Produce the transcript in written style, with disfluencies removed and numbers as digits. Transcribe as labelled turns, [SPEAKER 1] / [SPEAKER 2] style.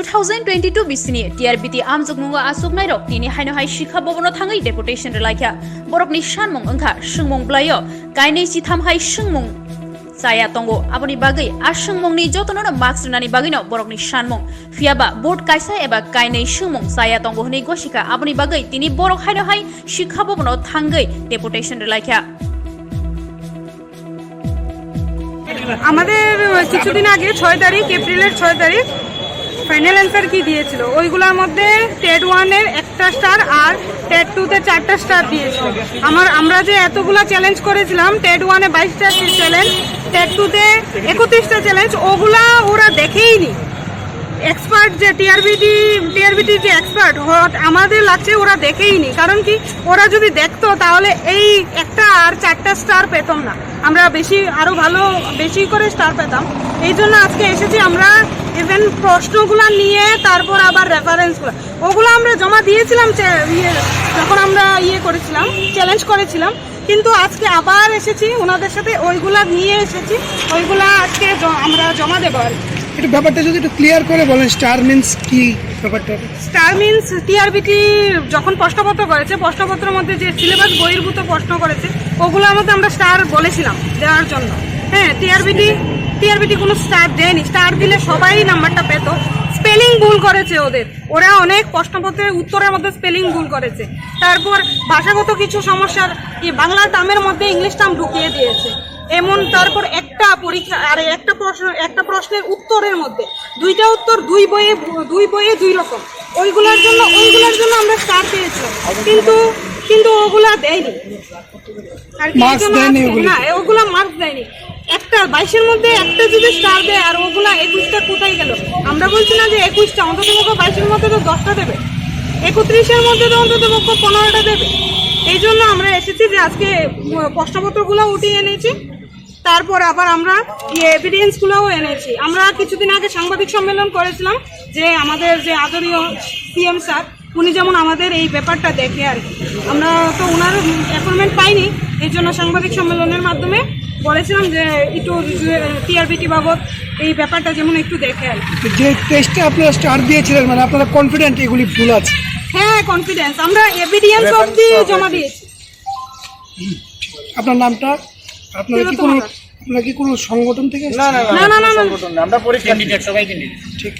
[SPEAKER 1] 2022 bisini TRBT Swngmung asuk nairok tini haino hai shikha bobono thangai Deputation relaikha borokni Swngmung wngkha Swngmung blaio kainei chitham hai Swngmung Chaya tongo aboni bagai Swngmungni jotono marks rwnani bagino borokni Swngmung fiaba board kaisa eba kainei Swngmung Chaya tongo hni goshika aboni bagai tini borok haino hai shikha bobono thangai Deputation relaikha
[SPEAKER 2] আমাদের কিছুদিন আগে 6 তারিখ এপ্রিলের 6 তারিখ final answer কি দিয়েছিল ওইগুলোর মধ্যে টেট 1 এর একটা স্টার আর টেট 2 তে 4টা স্টার দিয়েছিল আমরা যে এতগুলা চ্যালেঞ্জ করেছিলাম টেট 1 এ 22টা চ্যালেঞ্জ টেট 2 তে 31টা চ্যালেঞ্জ ওগুলা ওরা দেখেইনি এক্সপার্ট যে টিআরবিটি যে এক্সপার্ট আমাদের লাগছে ওরা দেখেইনি কারণ কি ওরা যদি দেখতো তাহলে এই একটা আর 4টা স্টার পেতাম না আমরা আরো ভালো বেশি করে স্টার পেতাম এই জন্য আজকে এসেছি আমরা ইভেন প্রশ্নগুলো নিয়ে তারপর আবার রেফারেন্সগুলো ওগুলো আমরা জমা দিয়েছিলাম যখন আমরা করেছিলাম চ্যালেঞ্জ করেছিলাম কিন্তু আজকে আবার এসেছি ওনাদের সাথে ওইগুলা নিয়ে এসেছি ওইগুলা আজকে আমরা জমা দেবো আর
[SPEAKER 3] এটা ব্যাপারটা যদি একটু ক্লিয়ার করে বলেন স্টার মিন্স কি ব্যাপারটা
[SPEAKER 2] স্টার মিন্স টিআরবিটি যখন প্রশ্নপত্র করেছে প্রশ্নপত্রের মধ্যে যে সিলেবাস বহির্ভূত প্রশ্ন করেছে ওগুলোর মধ্যে আমরা স্টার বলেছিলাম দেওয়ার জন্য হ্যাঁ টিআরবিটি কোনো স্টার দেয়নি স্টার দিলে সবাই নাম্বারটা পেত স্পেলিং ভুল করেছে ওরা অনেক প্রশ্নপত্রের উত্তরের মধ্যে স্পেলিং ভুল করেছে তারপর ভাষাগত কিছু সমস্যার বাংলা টার্মের মধ্যে ইংলিশ টার্ম ঢুকিয়ে দিয়েছে এমন তারপর একটা পরীক্ষা আর একটা প্রশ্নের উত্তরের মধ্যে দুইটা উত্তর দুই বইয়ে দুই রকম ওইগুলোর জন্য আমরা স্টার পেয়েছিলাম কিন্তু ওগুলা দেয়নি আর না ওগুলা মার্কস দেয়নি একটা 22-এর মধ্যে একটা যদি স্টার দেয় আর ওগুলা 21টা কোথায় গেল আমরা বলছি না যে 21টা অন্তত 22-এর মধ্যে তো 10টা দেবে 31-এর মধ্যে তো অন্তত 15টা দেবে এই জন্য আমরা এসেছি যে আজকে প্রশ্নপত্রগুলো উঠিয়ে এনেছি তারপর আবার আমরা এভিডেন্সগুলোও এনেছি আমরা কিছুদিন আগে সাংবাদিক সম্মেলন করেছিলাম যে আমাদের যে আদরণীয় সিএম স্যার উনি যেমন আমাদের এই ব্যাপারটা দেখে আর কি আমরা তো ওনার অ্যাপয়েন্টমেন্ট পাইনি এই জন্য সাংবাদিক সম্মেলনের মাধ্যমে বলেছিলাম যে একটু টিআরবিটি বাবদ এই ব্যাপারটা যেমন একটু দেখে আর
[SPEAKER 3] যে টেস্টে আপনারা স্টার দিয়েছিলেন মানে আপনারা কনফিডেন্ট এগুলি ভুল আছে
[SPEAKER 2] হ্যাঁ কনফিডেন্স আমরা এভিডেন্স অবধি জমা দিয়েছি
[SPEAKER 3] আপনার নামটা আপনারা কি কোনো সংগঠন থেকে
[SPEAKER 2] না সংগঠন
[SPEAKER 4] আমরা পরীক্ষা ক্যান্ডিডেট সবাই ক্যান্ডিডেট
[SPEAKER 3] ঠিক